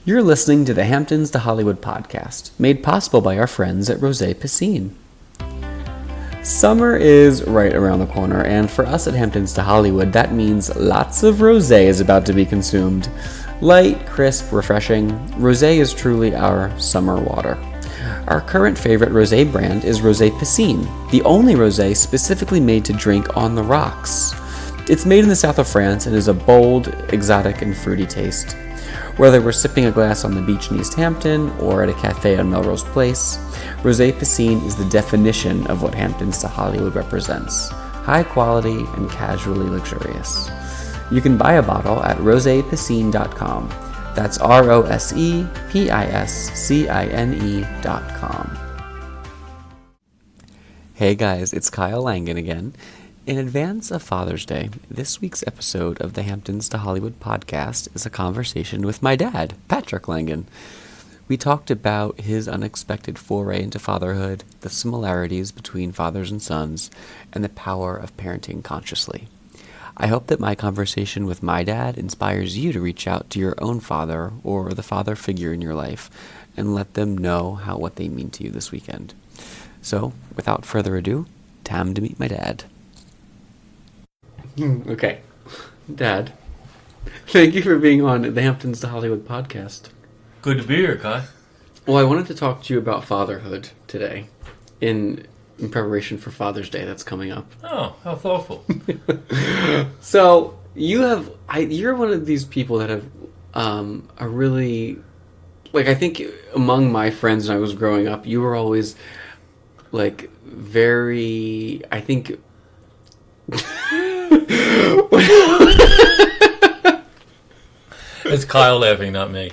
You're listening to the Hamptons to Hollywood podcast, made possible by our friends at Rosé Piscine. Summer is right around the corner, and for us at Hamptons to Hollywood, that means lots of rosé is about to be consumed. Light, crisp, refreshing, rosé is truly our summer water. Our current favorite rosé brand is Rosé Piscine, the only rosé specifically made to drink on the rocks. It's made in the south of France and is a bold, exotic, and fruity taste. Whether we're sipping a glass on the beach in East Hampton or at a cafe on Melrose Place, Rosé Piscine is the definition of what Hamptons to Hollywood represents: high quality and casually luxurious. You can buy a bottle at rosepiscine.com. That's ROSEPISCINE.com. Hey guys, it's Kyle Langan again. In advance of Father's Day, this week's episode of the Hamptons to Hollywood podcast is a conversation with my dad, Patrick Langan. We talked about his unexpected foray into fatherhood, the similarities between fathers and sons, and the power of parenting consciously. I hope that my conversation with my dad inspires you to reach out to your own father or the father figure in your life and let them know what they mean to you this weekend. So, without further ado, time to meet my dad. Okay. Dad, thank you for being on the Hamptons to Hollywood podcast. Good to be here, Kai. Well, I wanted to talk to you about fatherhood today in preparation for Father's Day that's coming up. Oh, how thoughtful. So, you're one of these people that have a really, I think among my friends when I was growing up, you were always, very, I think... It's Kyle laughing, not me.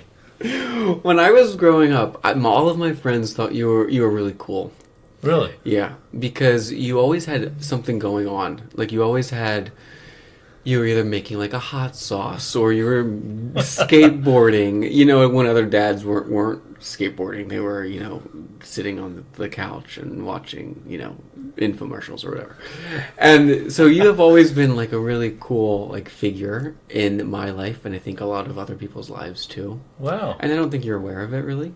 When I was growing up, all of my friends thought you were really cool. Really? Yeah, because you always had something going on. You were either making a hot sauce or you were skateboarding. When other dads weren't skateboarding, they were sitting on the couch and watching infomercials or whatever. And so you have always been a really cool figure in my life, and I think a lot of other people's lives too. Wow. And I don't think you're aware of it really.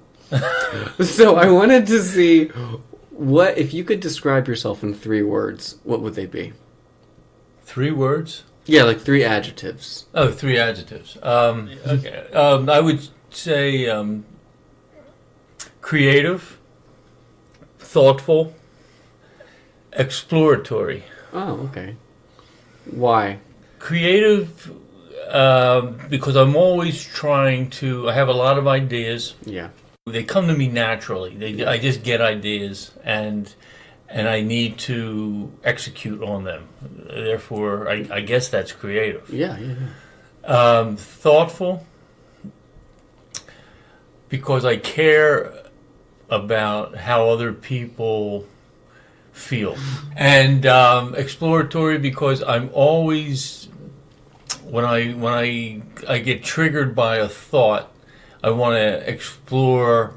So I wanted to see what if you could describe yourself in 3 words, what would they be? 3 words? Yeah, 3 adjectives. Oh, 3 adjectives. Okay. I would say creative, thoughtful, exploratory. Oh, okay. Why? Creative, because I'm always trying to... I have a lot of ideas. Yeah. They come to me naturally. I just get ideas, and I need to execute on them. Therefore, I guess that's creative. Yeah. Thoughtful, because I care about how other people feel. And exploratory, because I'm always, when I get triggered by a thought, I want to explore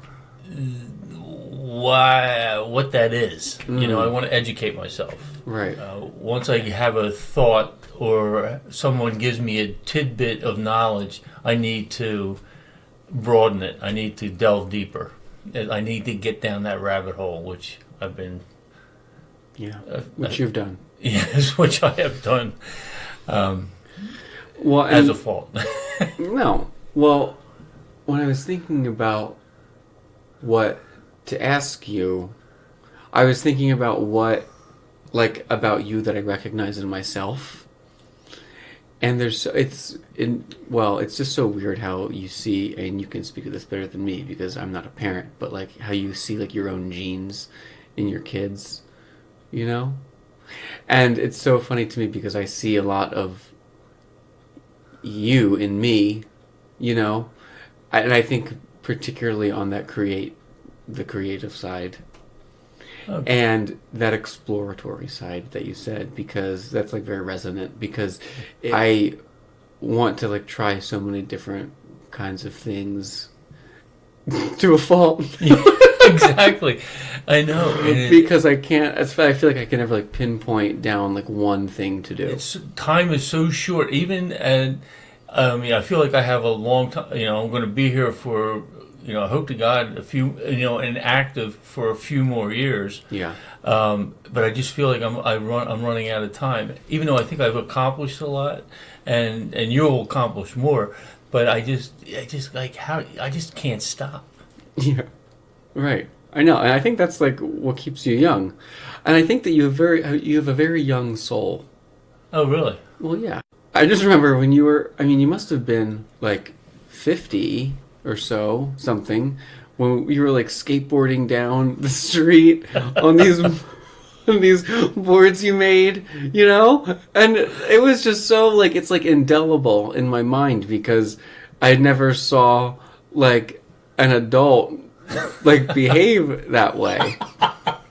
what that is. I want to educate myself. Right. Once I have a thought or someone gives me a tidbit of knowledge, I need to broaden it. I need to delve deeper. I need to get down that rabbit hole, which I've been... Yeah, which you've done. Yes, which I have done well, as a fault. No. Well, when I was thinking about what to ask you, I was thinking about what, about you that I recognize in myself. And it's just so weird how you see, and you can speak of this better than me because I'm not a parent, but how you see your own genes in your kids, And it's so funny to me because I see a lot of you in me, and I think particularly on that the creative side. Okay. And that exploratory side that you said, because that's very resonant, because I want to try so many different kinds of things to a fault. Exactly. I know. Because I can't, I feel like I can never pinpoint down one thing to do. Time is so short. Even I mean, I feel like I have a long time. I'm going to be here for, I hope to God, a few, and active for a few more years. Yeah. But I just feel like I'm running out of time. Even though I think I've accomplished a lot, and you'll accomplish more. But I just like how I just can't stop. Yeah. Right. I know, and I think that's like what keeps you young. And I think that you have a very young soul. Oh, really? Well, yeah. I just remember when you were, I mean, you must have been like 50 or so, something, when you were like skateboarding down the street on these boards you made, And it was just so like, it's like indelible in my mind because I never saw like an adult like behave that way.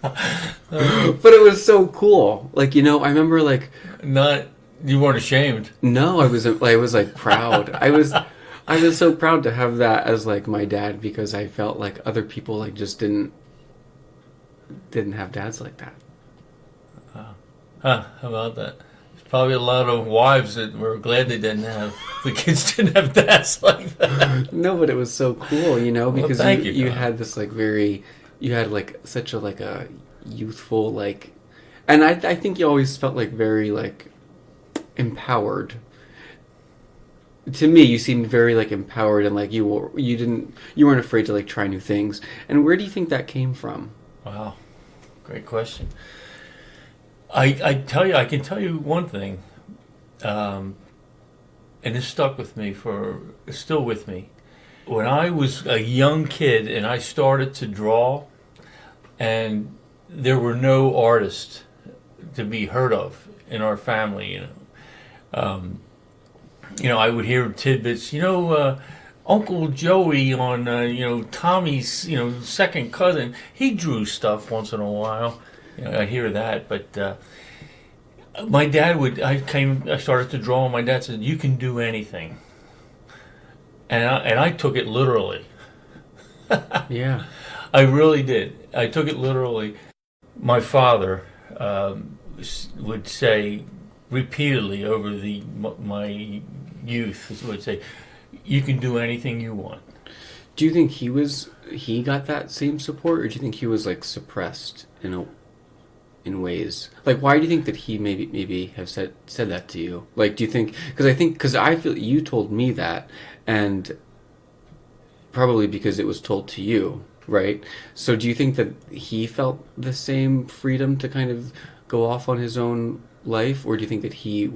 But it was so cool. Like, I remember like, Not you weren't ashamed. no, I was like proud. I was so proud to have that as like my dad because I felt like other people like just didn't have dads like that. Huh? How about that? There's probably a lot of wives that were glad they didn't have the kids didn't have dads like that. No, but it was so cool, because thank you, you God. had this like you had like such a like a youthful like, and I think you always felt like very like empowered. To me, you seemed very like empowered and like you weren't afraid to like try new things. And where do you think that came from? Wow, great question. I can tell you one thing, and it stuck with me it's still with me. When I was a young kid and I started to draw, and there were no artists to be heard of in our family, I would hear tidbits, Uncle Joey on, Tommy's, second cousin, he drew stuff once in a while. I hear that, but my dad I started to draw, and my dad said, "You can do anything," and I took it literally. Yeah. I really did. I took it literally. My father would say repeatedly over my youth, would say, "You can do anything you want." Do you think he got that same support, or do you think he was like suppressed in ways? Like, why do you think that he maybe have said that to you? Like, do you think, because I feel you told me that, and probably because it was told to you, right? So do you think that he felt the same freedom to kind of go off on his own life, or do you think that he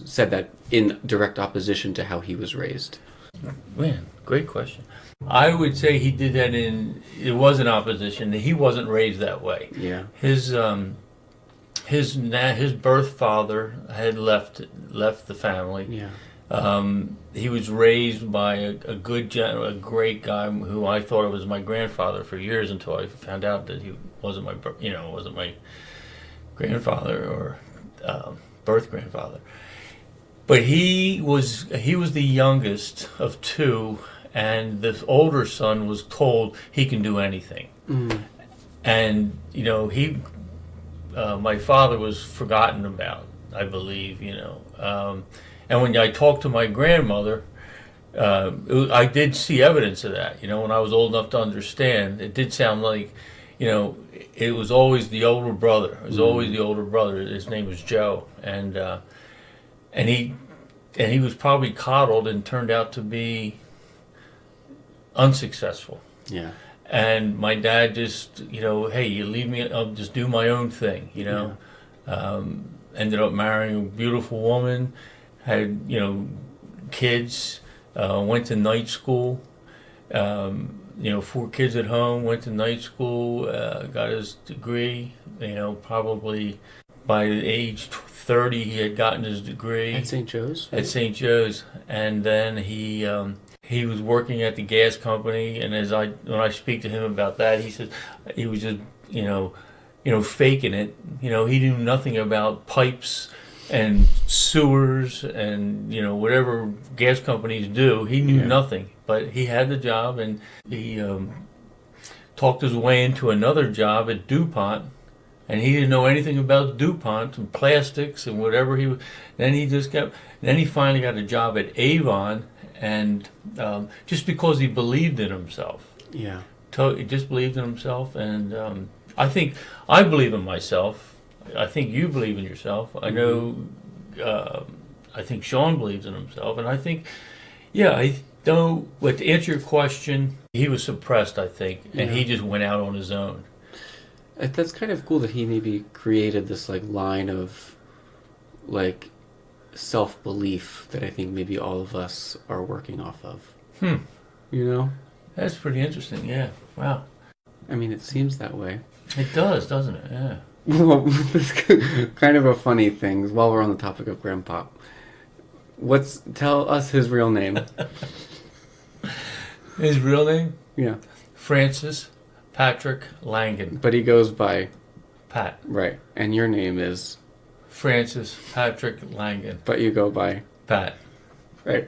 said that in direct opposition to how he was raised? Man, great question. I would say he did that it was in opposition. He wasn't raised that way. Yeah. His birth father had left the family. Yeah. He was raised by a great guy who I thought of as my grandfather for years until I found out that he wasn't my grandfather or birth grandfather. But he was the youngest of two, and the older son was told he can do anything. Mm. And my father was forgotten about, I believe. And when I talked to my grandmother, I did see evidence of that. When I was old enough to understand, it did sound like, it was always the older brother. It was always the older brother. His name was Joe, and he was probably coddled and turned out to be unsuccessful. Yeah. And my dad just, hey, you leave me, I'll just do my own thing. Yeah. Ended up marrying a beautiful woman, had kids, went to night school. 4 kids at home, went to night school, got his degree. Probably by age 30 he had gotten his degree At St. Joe's? at St. Joe's, and then he was working at the gas company. And when I speak to him about that, he says he was just faking it. He knew nothing about pipes and sewers and whatever gas companies do. He knew nothing, but he had the job, and he talked his way into another job at DuPont and he didn't know anything about DuPont and plastics and whatever he. Then he just kept. Then he finally got a job at Avon, and just because he believed in himself. Yeah. He just believed in himself, and I believe in myself. I think you believe in yourself. I know. I think Sean believes in himself, and I think, yeah, I don't. But to answer your question, he was suppressed, I think, and he just went out on his own. That's kind of cool that he maybe created this like line of like self-belief that I think maybe all of us are working off of. You know? That's pretty interesting. Yeah. Wow. I mean, it seems that way. It does, doesn't it? Yeah. Well, kind of a funny thing while we're on the topic of Grandpa. Tell us his real name. His real name? Yeah. Francis Patrick Langan. But he goes by Pat. Right. And your name is Francis Patrick Langan. But you go by Pat. Right.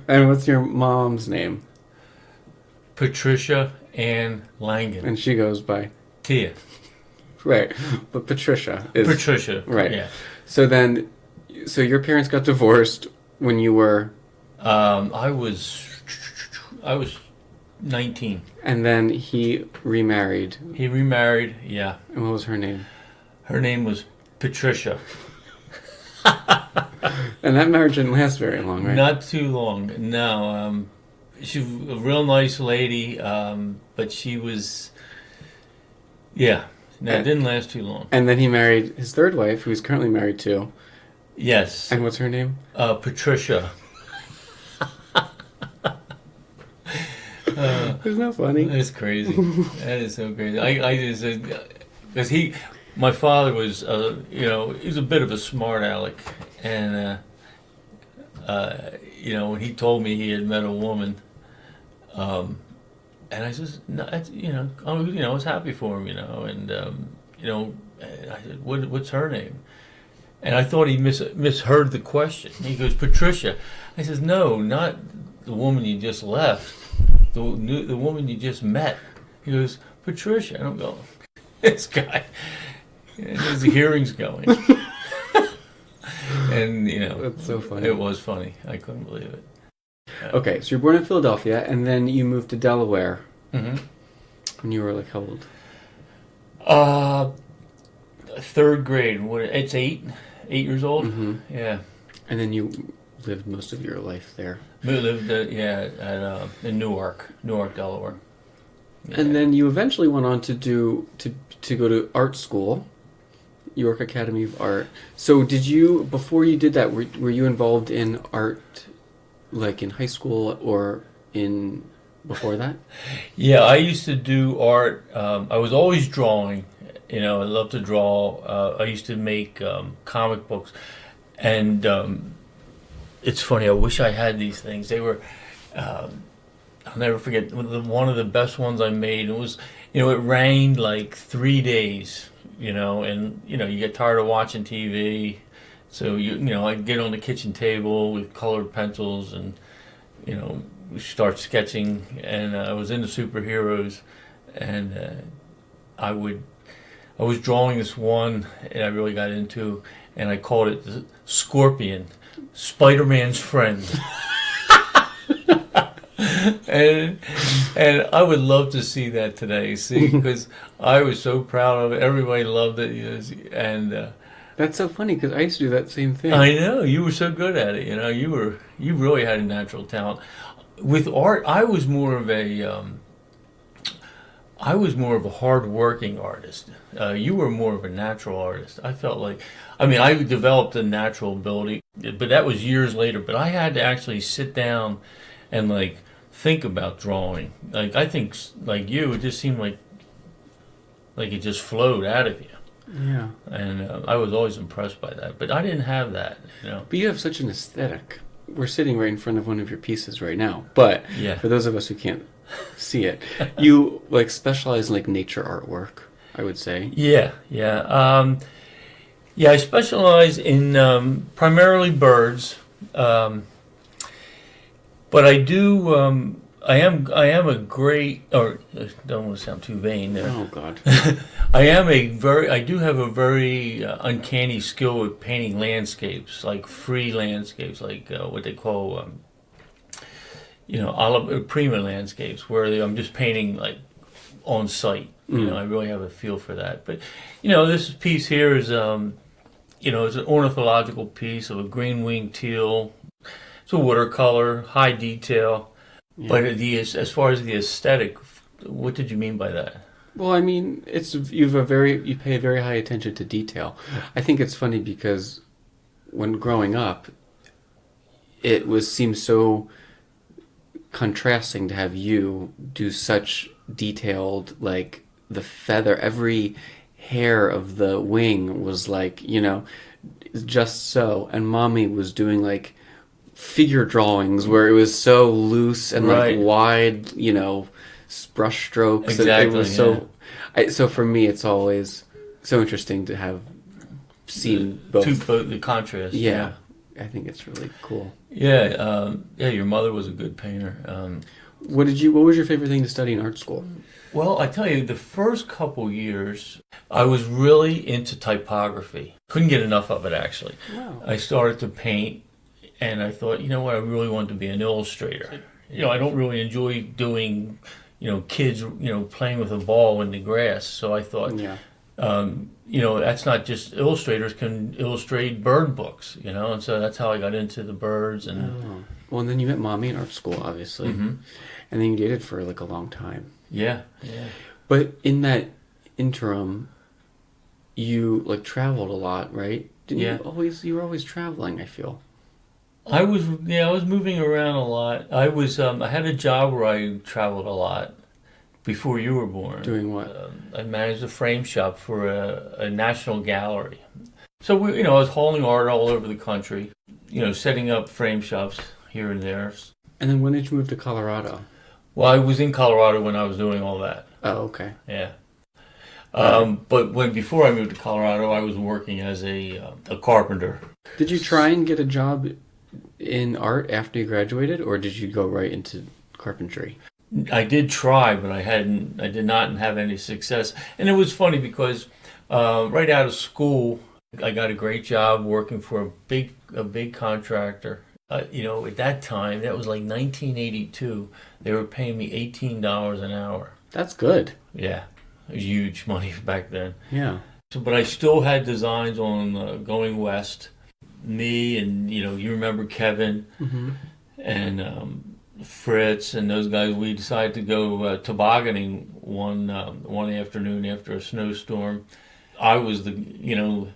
And what's your mom's name? Patricia Ann Langan. And she goes by Tia. Right. But Patricia is Patricia. Right. Yeah. So your parents got divorced when you were I was 19. And then he remarried. He remarried, yeah. And what was her name? Her name was Patricia. And that marriage didn't last very long, right? Not too long, no. She was a real nice lady, but she was, yeah. No, it didn't last too long. And then he married his third wife, who he's currently married to. Yes. And what's her name? Patricia. Isn't that funny? That's crazy. That is so crazy. I just, because my father was, he was a bit of a smart aleck, and when he told me he had met a woman, and I says, no, I was happy for him, and and I said, what's her name? And I thought he misheard the question. He goes, Patricia. I says, no, not the woman you just left. The woman you just met. He goes, Patricia. And I'm going, this guy. And his hearing's going. And, That's so funny. It was funny. I couldn't believe it. Okay, so you're born in Philadelphia, and then you moved to Delaware. Mm-hmm. When you were, like, how old? Third grade. It's 8 years old? Mm-hmm. Yeah. And then you lived most of your life there. We lived, in Newark, Delaware. Yeah. And then you eventually went on to go to art school, York Academy of Art. So before you did that, were you involved in art, like in high school or before that? Yeah, I used to do art. I was always drawing. I love to draw. I used to make comic books. And it's funny, I wish I had these things. They were, I'll never forget, one of the best ones I made. It was, it rained like 3 days, and, you get tired of watching TV. So, I'd get on the kitchen table with colored pencils and, we start sketching. And I was into superheroes. And I was drawing this one and I really got into, and I called it the Scorpion, Spider-Man's friend. and I would love to see that today, because I was so proud of it. Everybody loved it, and that's so funny because I used to do that same thing. I know, you were so good at it. You really had a natural talent. With art, I was more of a hard-working artist. You were more of a natural artist. I felt like, I developed a natural ability, but that was years later. But I had to actually sit down and think about drawing. I think like you, it just seemed like it just flowed out of you. Yeah. And I was always impressed by that. But I didn't have that. But you have such an aesthetic. We're sitting right in front of one of your pieces right now. But for those of us who can't see it, you specialize in nature artwork, I would say. Yeah. I specialize in primarily birds, but I do I am a great, or don't want to sound too vain there. Oh God. I do have a very uncanny skill with painting landscapes, like free landscapes, like what they call, prima landscapes, where I'm just painting like on site. I really have a feel for that. But, this piece here is, it's an ornithological piece of a green-winged teal. It's a watercolor, high detail. Yeah. But as far as the aesthetic, what did you mean by that? Well, I mean, you pay very high attention to detail. I think it's funny because when growing up, seems so contrasting to have you do such detailed, like the feather, every hair of the wing was like, just so, and Mommy was doing like figure drawings where it was so loose and Right. like wide, brush strokes. Exactly. It was so for me, it's always so interesting to have seen both. The contrast. Yeah, I think it's really cool. Yeah. Your mother was a good painter. What was your favorite thing to study in art school? Well, I tell you, the first couple years, I was really into typography. Couldn't get enough of it, actually. Wow. I started to paint, and I thought, I really want to be an illustrator. I don't really enjoy doing, kids, playing with a ball in the grass. So I thought, Yeah. That's not just illustrators can illustrate bird books, and so that's how I got into the birds. And Oh. Well, and then you met Mommy in art school, obviously. Mhm. And then you dated for like a long time. yeah. But in that interim, you like traveled a lot, right? Yeah. You were always traveling, I feel. I was moving around a lot. I had a job where I traveled a lot before you were born. Doing what? I managed a frame shop for a national gallery. So I was hauling art all over the country, setting up frame shops here and there. And then when did you move to Colorado? Well, I was in Colorado when I was doing all that. Oh, okay. Yeah. But before I moved to Colorado, I was working as a carpenter. Did you try and get a job in art after you graduated, or did you go right into carpentry? I did try, but I did not have any success. And it was funny because right out of school, I got a great job working for a big contractor. At that time, that was like 1982. They were paying me $18 an hour. That's good. Yeah, it was huge money back then. Yeah. So, but I still had designs on Going West. Me and you remember Kevin Mm-hmm. and Fritz and those guys. We decided to go tobogganing one afternoon after a snowstorm. I was the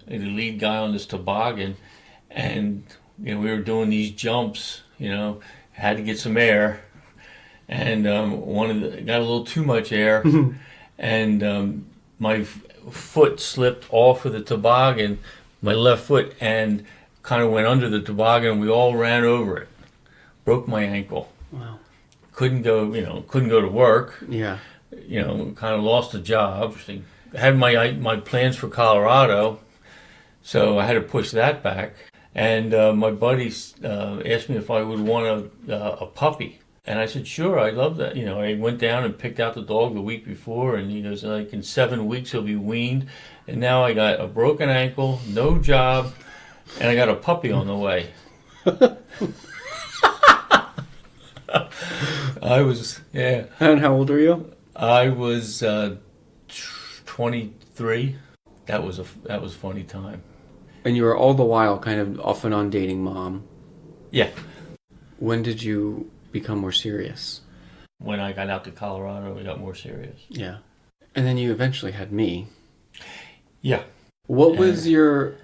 lead guy on this toboggan, and we were doing these jumps. Had to get some air, and got a little too much air, and my foot slipped off of the toboggan, my left foot, and kind of went under the toboggan. And we all ran over it. Broke my ankle. Wow. Couldn't go to work. Yeah. Kind of lost the job. I had my plans for Colorado, so I had to push that back. And my buddy asked me if I would want a puppy. And I said, sure, I love that. I went down and picked out the dog the week before, and he goes, like, in 7 weeks he'll be weaned. And now I got a broken ankle, no job, and I got a puppy on the way. And how old are you? I was 23. That was a funny time. And you were all the while kind of off and on dating Mom. Yeah. When did you become more serious? When I got out to Colorado, we got more serious. Yeah. And then you eventually had me. Yeah. What was your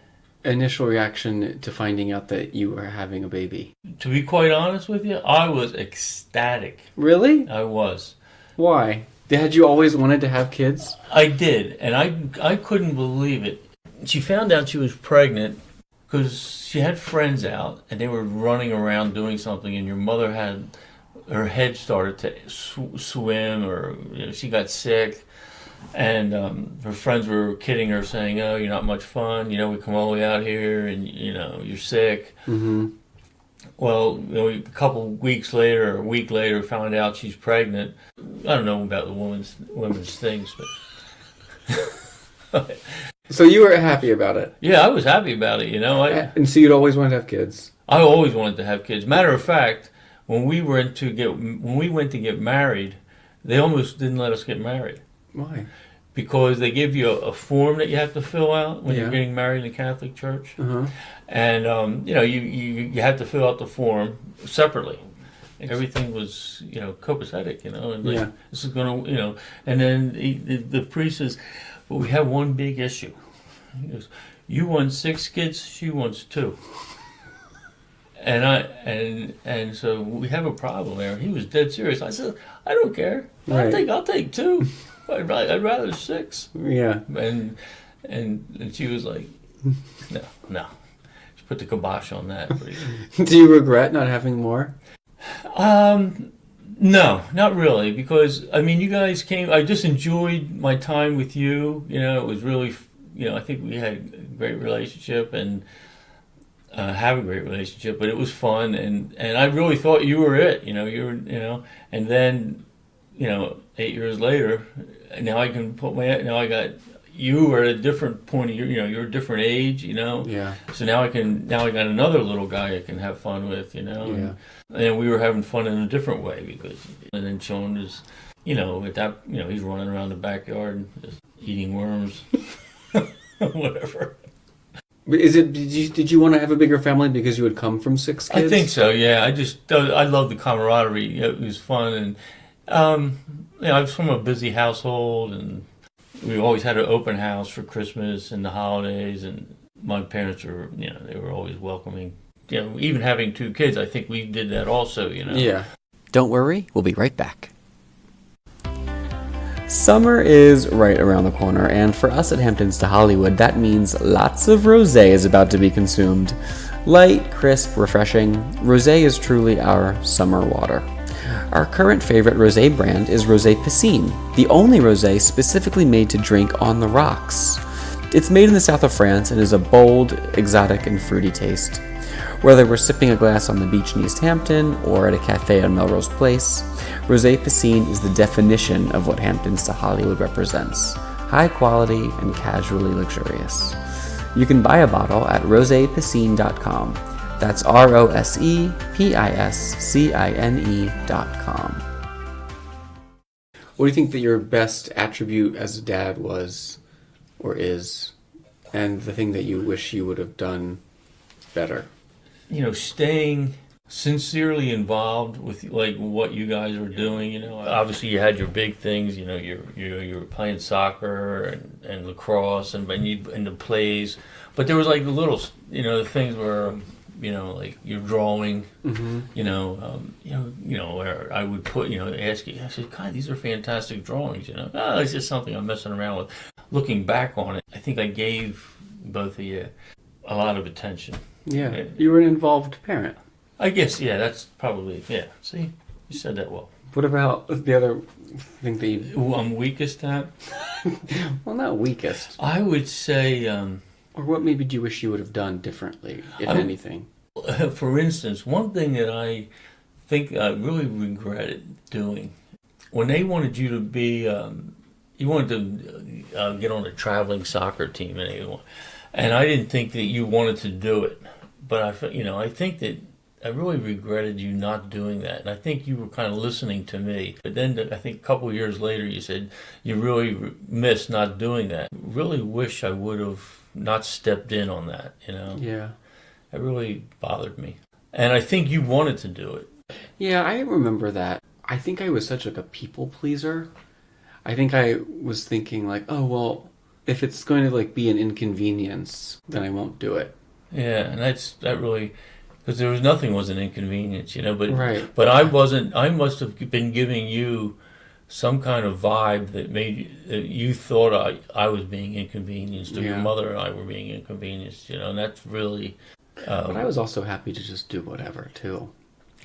initial reaction to finding out that you were having a baby? To be quite honest with you, I was ecstatic. Really? I was. Why? Had you always wanted to have kids? I did, and I couldn't believe it. She found out she was pregnant because she had friends out, and they were running around doing something, and your mother had her head started to swim, or she got sick, and her friends were kidding her, saying, "Oh, you're not much fun. We come all the way out here, and you're sick." Mm-hmm. Well, a couple weeks later, or a week later, found out she's pregnant. I don't know about the women's things, but So you were happy about it, yeah, I was happy about it. and so you'd always wanted to have kids. I always wanted to have kids. Matter of fact, when we went to get married, they almost didn't let us get married Why? because they give you a form that you have to fill out when Yeah. you're getting married in the Catholic Church, Uh-huh. and you have to fill out the form separately. Everything was copacetic, and like, Yeah. this is gonna, and then the priest says, "But we have one big issue." He goes, "You want 6 kids, she wants 2." And so we have a problem there. He was dead serious. I said, "I don't care. Right. I'll take 2. I'd rather 6." Yeah. And she was like, "No." She put the kibosh on that. Do you regret not having more? No, not really, because you guys came. I just enjoyed my time with you. It was really, I think we had a great relationship and have a great relationship. But it was fun, and I really thought you were it. And then, 8 years later, now I can put now I got. You are at a different point of you're a different age, Yeah. So now I got another little guy I can have fun with, Yeah. and we were having fun in a different way and then Sean is, at that, he's running around the backyard just eating worms, whatever. Did you want to have a bigger family because you had come from 6 kids? I think so, yeah. I love the camaraderie. It was fun, and I was from a busy household, and we always had an open house for Christmas and the holidays, and my parents were, they were always welcoming. Even having 2 kids, I think we did that also, Yeah. Don't worry, we'll be right back. Summer is right around the corner, and for us at Hamptons to Hollywood, that means lots of rosé is about to be consumed. Light, crisp, refreshing, rosé is truly our summer water. Our current favorite rosé brand is Rosé Piscine, the only rosé specifically made to drink on the rocks. It's made in the south of France and is a bold, exotic, and fruity taste. Whether we're sipping a glass on the beach in East Hampton or at a cafe on Melrose Place, Rosé Piscine is the definition of what Hamptons to Hollywood represents: high quality and casually luxurious. You can buy a bottle at rosepiscine.com. That's ROSEPISCINE.com. What do you think that your best attribute as a dad was or is, and the thing that you wish you would have done better? Staying sincerely involved with like what you guys were doing. Obviously you had your big things. You were playing soccer and lacrosse and the plays, but there was like the little the things where like you're drawing. Mm-hmm. Where I would put ask you. I said, God, these are fantastic drawings. It's just something I'm messing around with. Looking back on it, I think I gave both of you a lot of attention. Yeah, you were an involved parent. I guess, yeah, that's probably, yeah. See, you said that well. What about the other thing that you... Who I'm weakest at? Well, not weakest. I would say... Or what maybe do you wish you would have done differently, if anything? For instance, one thing that I think I really regretted doing, when they wanted you to be... you wanted to get on a traveling soccer team, and I didn't think that you wanted to do it. But I think that I really regretted you not doing that. And I think you were kind of listening to me. But then I think a couple of years later you said you really missed not doing that. Really wish I would have not stepped in on that, Yeah. It really bothered me. And I think you wanted to do it. Yeah, I remember that. I think I was such like a people pleaser. I think I was thinking like, oh, well, if it's going to like be an inconvenience, then I won't do it. Yeah, and that really... Because nothing was an inconvenience, but Right. But I wasn't. I must have been giving you some kind of vibe that that you thought I was being inconvenienced, or your mother and I were being inconvenienced, and that's really. But I was also happy to just do whatever too.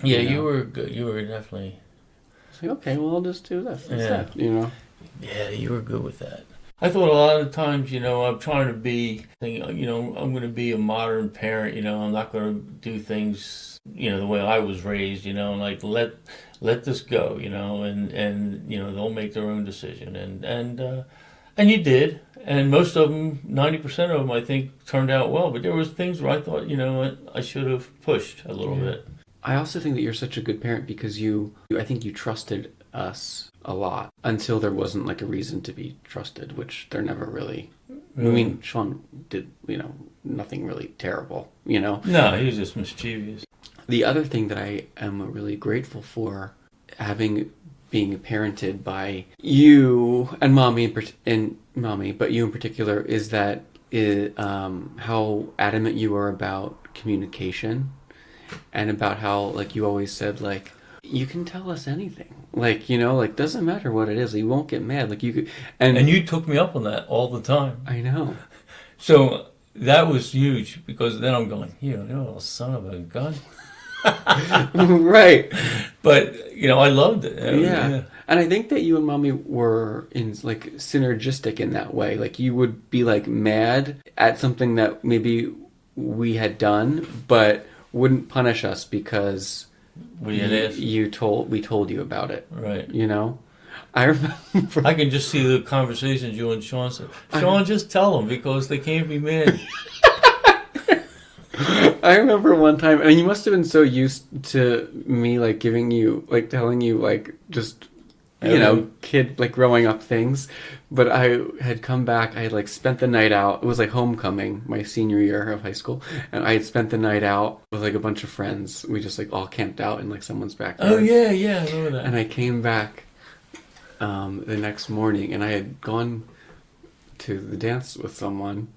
Yeah, you were good. You were definitely. It's like, okay, well, I'll just do this instead. Yeah, you were good with that. I thought a lot of times, I'm trying to be, I'm going to be a modern parent. I'm not going to do things, the way I was raised. Like let this go. And they'll make their own decision. And you did, and most of them, 90% of them, I think, turned out well. But there was things where I thought, what, I should have pushed a little bit. I also think that you're such a good parent because I think you trusted us a lot until there wasn't like a reason to be trusted, which there never really. I mean, Sean did, nothing really terrible, No, he was just mischievous. The other thing that I am really grateful for, being parented by you and mommy but you in particular, is that how adamant you are about communication, and about how like you always said like you can tell us anything, like like doesn't matter what it is, you won't get mad, like you could, and you took me up on that all the time. I know. So that was huge, because then I'm going, you little son of a gun. Right. But I loved it. Yeah. And I think that you and mommy were synergistic in that way. Like you would be like mad at something that maybe we had done, but wouldn't punish us because we told you about it. Right. I remember. I can just see the conversations you and Sean said. Sean, just tell them because they can't be mad. I remember one time, and you must have been so used to me like giving you, like telling you like just, kid like growing up things. But I had come back, I had like spent the night out. It was like homecoming, my senior year of high school. And I had spent the night out with like a bunch of friends. We just like all camped out in like someone's backyard. Oh yeah, I remember that. And I came back the next morning, and I had gone to the dance with someone,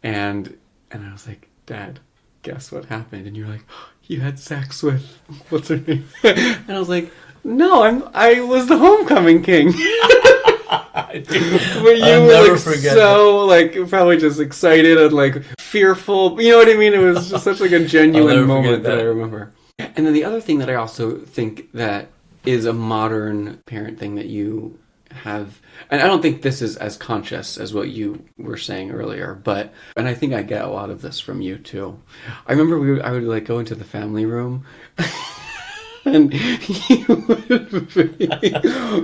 and I was like, Dad, guess what happened? And you're like, oh, you had sex with what's her name? And I was like, no, I was the homecoming king. But you were like so like probably just excited and like fearful. You know what I mean? It was just such like a genuine moment that I remember. And then the other thing that I also think that is a modern parent thing that you have, and I don't think this is as conscious as what you were saying earlier, and I think I get a lot of this from you too. I remember I would like go into the family room and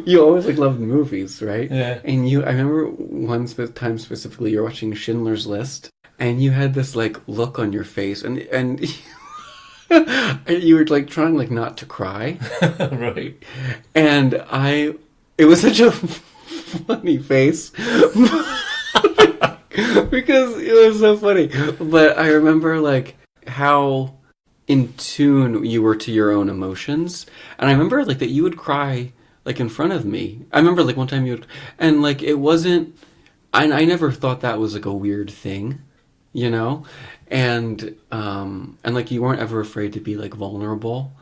you always like loved movies, right? Yeah. And I remember one time specifically, you're watching Schindler's List, and you had this like look on your face, and you were like trying like not to cry. Right. And it was such a funny face because it was so funny. But I remember like how in tune you were to your own emotions, and I remember like that you would cry like in front of me. I remember like one time and like it wasn't. I never thought that was like a weird thing, and like you weren't ever afraid to be like vulnerable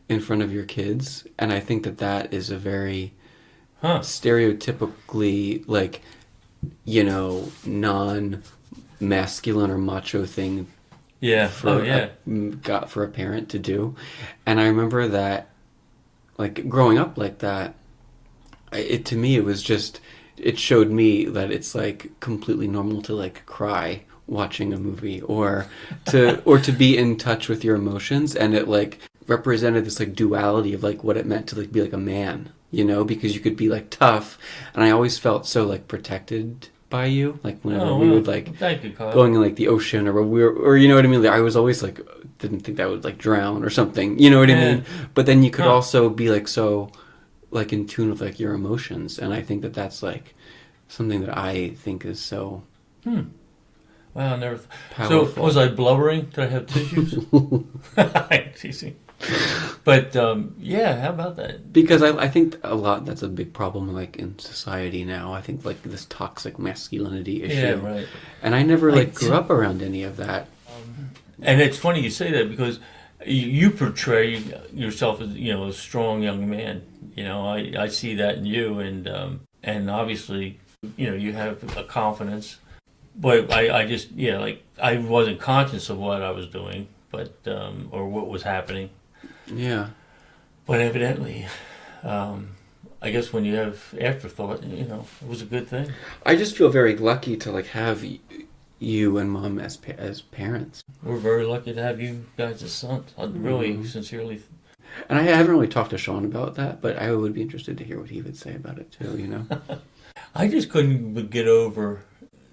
in front of your kids, and I think that is a very stereotypically like non-masculine or macho thing for a parent to do. And I remember that like growing up like that, it showed me that it's like completely normal to like cry watching a movie or to be in touch with your emotions, and it like represented this like duality of like what it meant to like be like a man, because you could be like tough, and I always felt so like protected by you, like whenever we would like going in like the ocean or you know what I mean, like, I was always like didn't think that I would like drown or something, you know what I mean, but then you could also be like so like in tune with like your emotions, and I think that's like something that I think is so Wow, I never. Powerful. So was I blubbering? Did I have tissues? I'm teasing. But how about that? Because I think a lot that's a big problem like in society now. I think like this toxic masculinity issue. Yeah, right. And I never like grew up around any of that. And it's funny you say that because you portray yourself as a strong young man. I see that in you, and obviously you have a confidence. But I just I wasn't conscious of what I was doing, but or what was happening. Yeah. But evidently, I guess when you have afterthought, it was a good thing. I just feel very lucky to like have you and Mom as parents. We're very lucky to have you guys as sons. I really sincerely. And I haven't really talked to Sean about that, but I would be interested to hear what he would say about it too. I just couldn't get over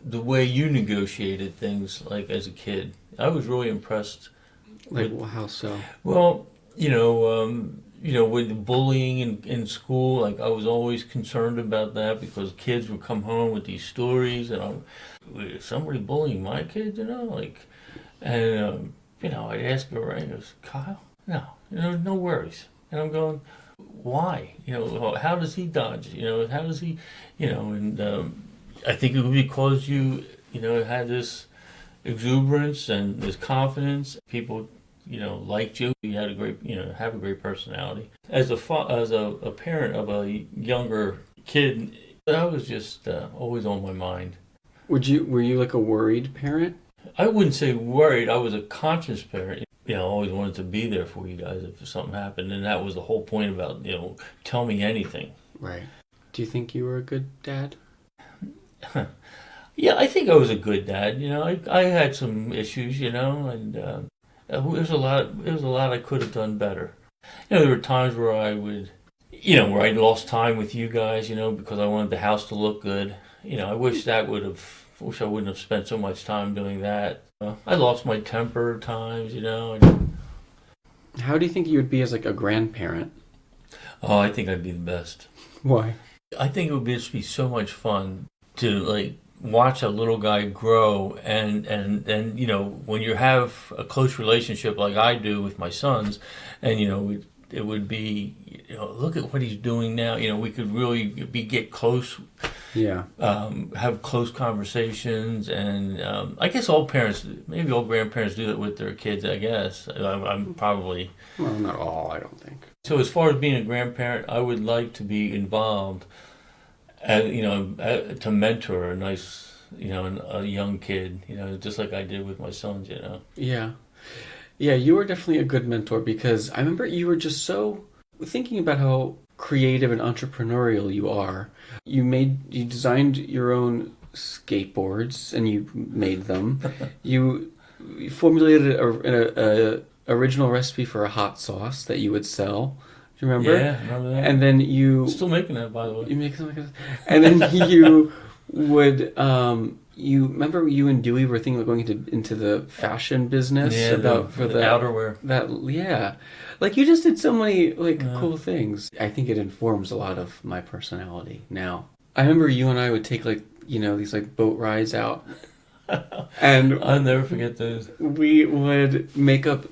the way you negotiated things, like as a kid. I was really impressed. Like, well, how so? Well, with the bullying in school, like I was always concerned about that because kids would come home with these stories, and is somebody bullying my kid, and I'd ask her, right? He goes, Kyle, no, no worries, and I'm going, why? How does he dodge? How does he, and I think it would be because you had this exuberance and this confidence. People liked you. You had a great, have a great personality. As a parent of a younger kid, that was just always on my mind. Were you like a worried parent? I wouldn't say worried. I was a conscious parent. I always wanted to be there for you guys if something happened, and that was the whole point about tell me anything. Right. Do you think you were a good dad? Yeah, I think I was a good dad. I had some issues, and there's a lot I could have done better. There were times where I would, where I lost time with you guys, because I wanted the house to look good. I wish I wouldn't have spent so much time doing that. I lost my temper at times, How do you think you would be as like a grandparent? Oh, I think I'd be the best. Why? I think it would just be so much fun to like watch a little guy grow, and when you have a close relationship like I do with my sons, and it would be look at what he's doing now. We could really get close. Yeah. Have close conversations, and I guess all parents, maybe all grandparents, do that with their kids. I guess I'm probably. Well, not all, I don't think. So as far as being a grandparent, I would like to be involved, to mentor a nice, a young kid, just like I did with my sons, Yeah. Yeah, you were definitely a good mentor because I remember you were just so thinking about how creative and entrepreneurial you are. You designed your own skateboards and you made them. You formulated a original recipe for a hot sauce that you would sell. Do you remember? Yeah, I remember that. And then you still making that, by the way. You make something like that. And then you would you remember you and Dewey were thinking of going into the fashion business for the outerwear. Like you just did so many cool things. I think it informs a lot of my personality now. I remember you and I would take these boat rides out, and I'll never forget those. We would make up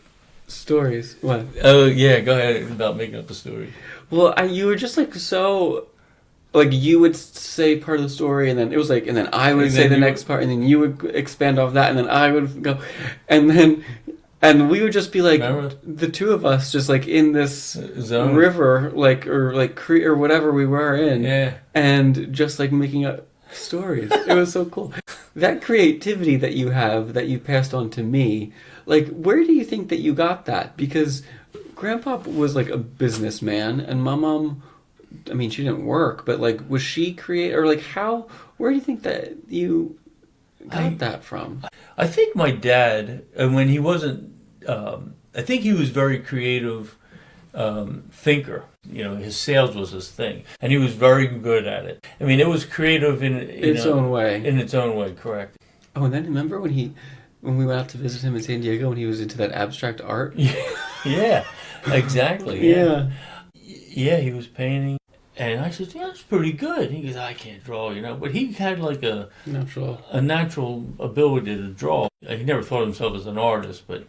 stories. What? Oh yeah, go ahead about making up a story. Well, you were just so. You would say part of the story, and then it was and then I would say the next part, and then you would expand off that, and then I would go, and we would just be the two of us just in this zone. River, or whatever we were in, yeah, and just making up stories. It was so cool. That creativity that you have, that you passed on to me, where do you think that you got that? Because Grandpa was a businessman, and my mom, I mean, she didn't work, but was she creative, or how? Where do you think that you got that from? I think my dad, when he wasn't, I think he was very creative thinker. His sales was his thing, and he was very good at it. I mean, it was creative in its own way. In its own way, correct. Oh, and then remember when we went out to visit him in San Diego, when he was into that abstract art? Yeah, exactly. Yeah. Yeah, he was painting. And I said, yeah, that's pretty good. He goes, I can't draw, But he had a natural ability to draw. He never thought of himself as an artist, but...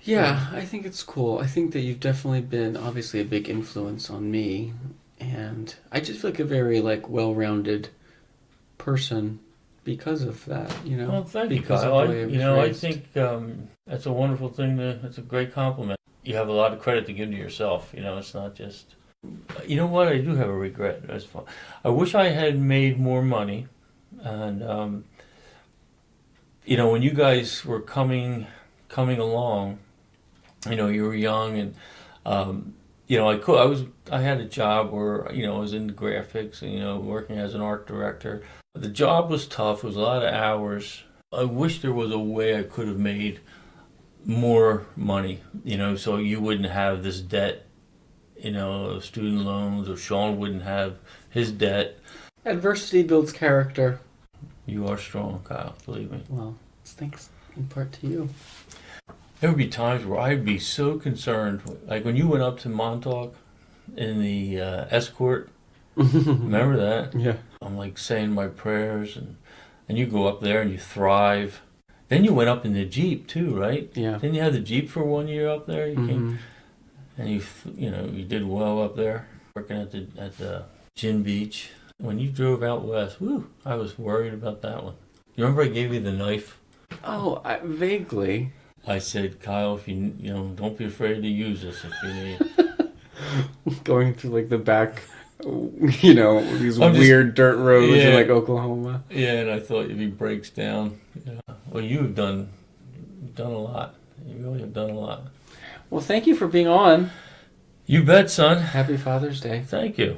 Yeah, I think it's cool. I think that you've definitely been, obviously, a big influence on me. And I just feel a very, well-rounded person because of that, Well, thank you, Kyle. I think that's a wonderful thing. That's a great compliment. You have a lot of credit to give to yourself. It's not just... You know what? I do have a regret. That's fun. I wish I had made more money, and when you guys were coming along, you were young, and I had a job where, I was in graphics, working as an art director. The job was tough. It was a lot of hours. I wish there was a way I could have made more money, so you wouldn't have this debt, of student loans, or Sean wouldn't have his debt. Adversity builds character. You are strong, Kyle, believe me. Well, thanks in part to you. There would be times where I'd be so concerned, like when you went up to Montauk in the escort. Remember that? Yeah. I'm like saying my prayers, and you go up there and you thrive. Then you went up in the Jeep too, right? Yeah. Didn't you have the Jeep for 1 year up there? You came, and you did well up there, working at the Gin Beach. When you drove out west, I was worried about that one. You remember I gave you the knife? Oh, vaguely. I said, Kyle, if you don't be afraid to use this if you need. Going through like the back, these weird dirt roads in like Oklahoma. Yeah, and I thought if he breaks down, well, you've done a lot. You really have done a lot. Well, thank you for being on. You bet, son. Happy Father's Day. Thank you.